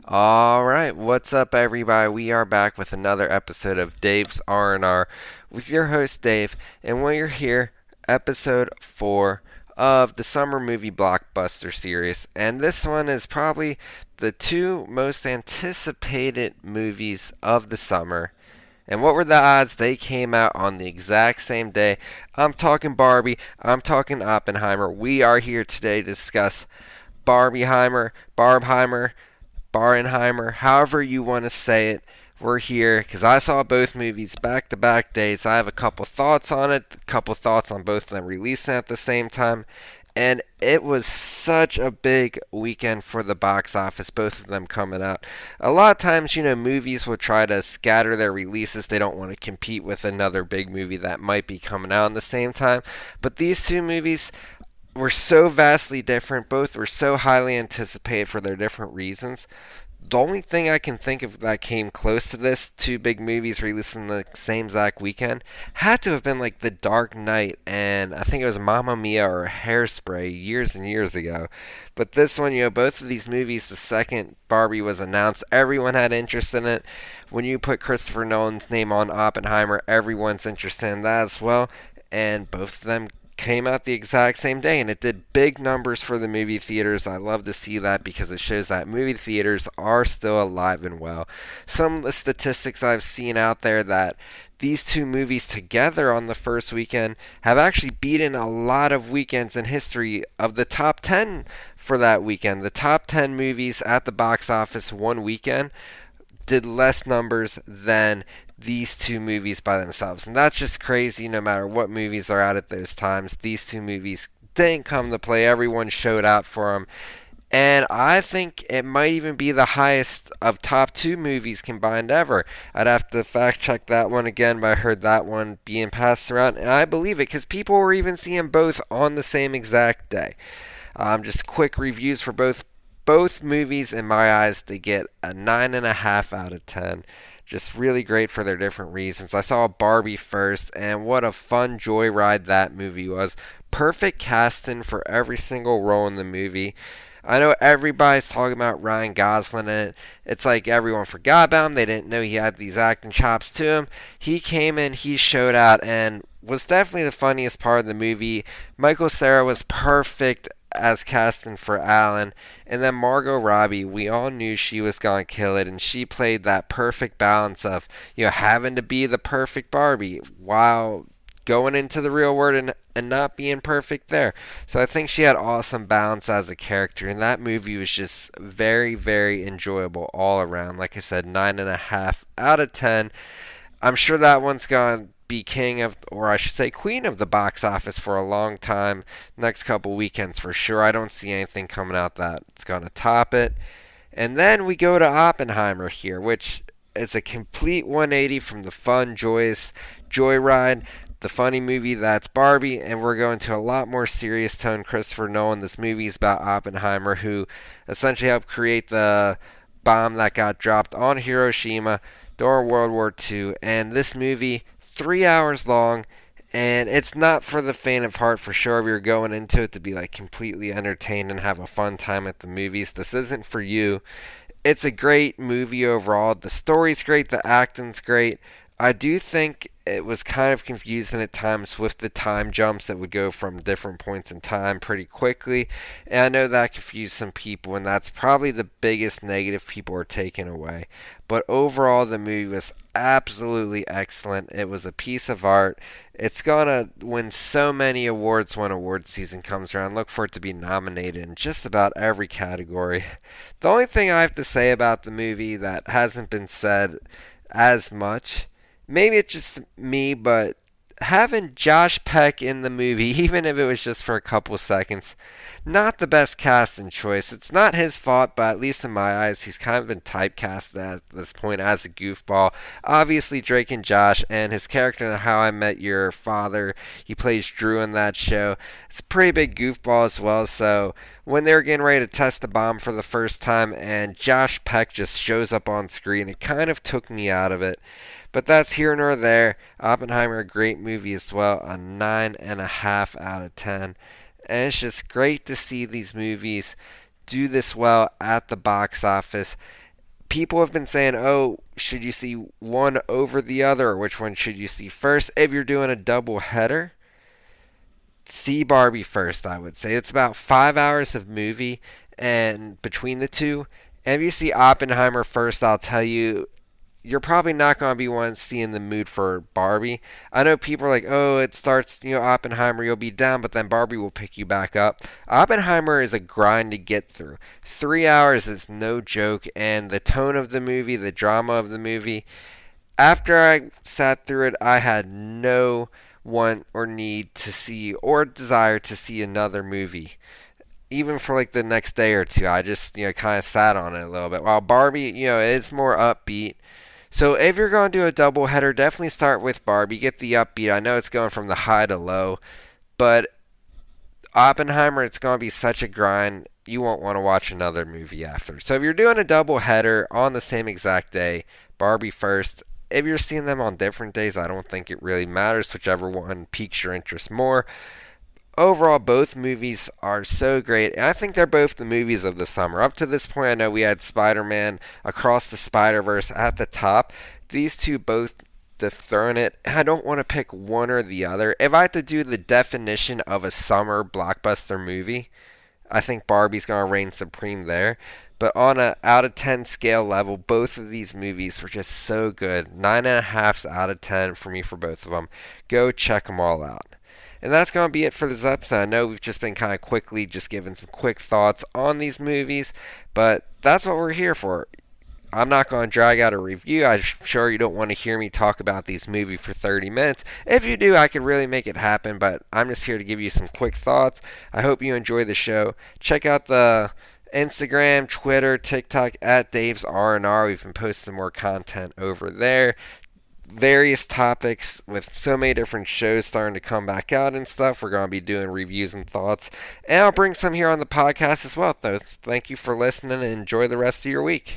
All right, what's up, everybody? We are back with another episode of Dave's R&R with your host Dave, and while you're here, episode 4 of the summer movie blockbuster series, and this one is probably the two most anticipated movies of the summer. And what were the odds they came out on the exact same day? I'm talking Barbie, I'm talking Oppenheimer. We are here today to discuss Barbieheimer, Barbheimer, Barbenheimer, however you want to say it. We're here because I saw both movies back to back days. I have a couple thoughts on it, a couple thoughts on both of them releasing at the same time. And it was such a big weekend for the box office, both of them coming out. A lot of times, movies will try to scatter their releases. They don't want to compete with another big movie that might be coming out at the same time. But these two movies were so vastly different. Both were so highly anticipated for their different reasons. The only thing I can think of that came close to this, two big movies released in the same exact weekend, had to have been like The Dark Knight and I think it was Mamma Mia or Hairspray years and years ago. But this one, both of these movies, the second Barbie was announced, everyone had interest in it. When you put Christopher Nolan's name on Oppenheimer, everyone's interested in that as well. And both of them came out the exact same day, and it did big numbers for the movie theaters. I love to see that because it shows that movie theaters are still alive and well. Some of the statistics I've seen out there that these two movies together on the first weekend have actually beaten a lot of weekends in history of the top 10 for that weekend. The top 10 movies at the box office one weekend did less numbers than these two movies by themselves. And that's just crazy no matter what movies are out at those times. These two movies didn't come to play. Everyone showed out for them. And I think it might even be the highest of top two movies combined ever. I'd have to fact check that one again, but I heard that one being passed around. And I believe it because people were even seeing both on the same exact day. Just quick reviews for both movies in my eyes. They get a 9.5 out of 10. Just really great for their different reasons. I saw Barbie first, and what a fun joyride that movie was. Perfect casting for every single role in the movie. I know everybody's talking about Ryan Gosling in it. It's like everyone forgot about him. They didn't know he had these acting chops to him. He came in, he showed out, and was definitely the funniest part of the movie. Michael Cera was perfect as casting for Alan. And then Margot Robbie, we all knew she was going to kill it, and she played that perfect balance of, having to be the perfect Barbie while going into the real world and not being perfect there. So I think she had awesome balance as a character, and that movie was just very, very enjoyable all around. Like I said, 9.5 out of 10. I'm sure that one's gone be king of, or I should say queen of the box office for a long time. Next couple weekends for sure. I don't see anything coming out that's going to top it. And then we go to Oppenheimer here, which is a complete 180 from the fun, joyous joyride, the funny movie that's Barbie, and we're going to a lot more serious tone. Christopher Nolan, this movie is about Oppenheimer, who essentially helped create the bomb that got dropped on Hiroshima during World War II. And this movie, 3 hours long, and it's not for the faint of heart for sure. If you're going into it to be like completely entertained and have a fun time at the movies, this isn't for you. It's a great movie overall. The story's great, the acting's great. I do think it was kind of confusing at times with the time jumps that would go from different points in time pretty quickly. And I know that confused some people, and that's probably the biggest negative people are taking away. But overall, the movie was absolutely excellent. It was a piece of art. It's gonna win so many awards when award season comes around. Look for it to be nominated in just about every category. The only thing I have to say about the movie that hasn't been said as much, maybe it's just me, but having Josh Peck in the movie, even if it was just for a couple seconds, not the best casting choice. It's not his fault, but at least in my eyes, he's kind of been typecast at this point as a goofball. Obviously, Drake and Josh and his character in How I Met Your Father, he plays Drew in that show. It's a pretty big goofball as well, so when they were getting ready to test the bomb for the first time and Josh Peck just shows up on screen, it kind of took me out of it. But that's here nor there. Oppenheimer, a great movie as well, a 9.5 out of 10. And it's just great to see these movies do this well at the box office. people have been saying, oh, should you see one over the other, or which one should you see first? If you're doing a double header, see Barbie first, I would say. It's about 5 hours of movie, and between the two, if you see Oppenheimer first, I'll tell you, you're probably not going to be one seeing the mood for Barbie. I know people are like, oh, it starts, Oppenheimer, you'll be down, but then Barbie will pick you back up. Oppenheimer is a grind to get through. 3 hours is no joke, and the tone of the movie, the drama of the movie, after I sat through it, I had no want or need to see or desire to see another movie. Even for like the next day or two, I just, kind of sat on it a little bit. While Barbie, it's more upbeat. So if you're going to do a double header, definitely start with Barbie. Get the upbeat. I know it's going from the high to low, but Oppenheimer, it's going to be such a grind. You won't want to watch another movie after. So if you're doing a double header on the same exact day, Barbie first. If you're seeing them on different days, I don't think it really matters, whichever one piques your interest more. Overall, both movies are so great, and I think they're both the movies of the summer. Up to this point, I know we had Spider-Man Across the Spider-Verse at the top. These two both dethrone it. I don't want to pick one or the other. If I had to do the definition of a summer blockbuster movie, I think Barbie's going to reign supreme there. But on a out of 10 scale level, both of these movies were just so good. 9.5 out of 10 for me for both of them. Go check them all out. And that's going to be it for this episode. I know we've just been kind of quickly just giving some quick thoughts on these movies, but that's what we're here for. I'm not going to drag out a review. I'm sure you don't want to hear me talk about these movies for 30 minutes. If you do, I could really make it happen, but I'm just here to give you some quick thoughts. I hope you enjoy the show. Check out the Instagram, Twitter, TikTok at Dave's R&R. We've been posting more content over there. Various topics with so many different shows starting to come back out and stuff. We're going to be doing reviews and thoughts. And I'll bring some here on the podcast as well, though. Thank you for listening and enjoy the rest of your week.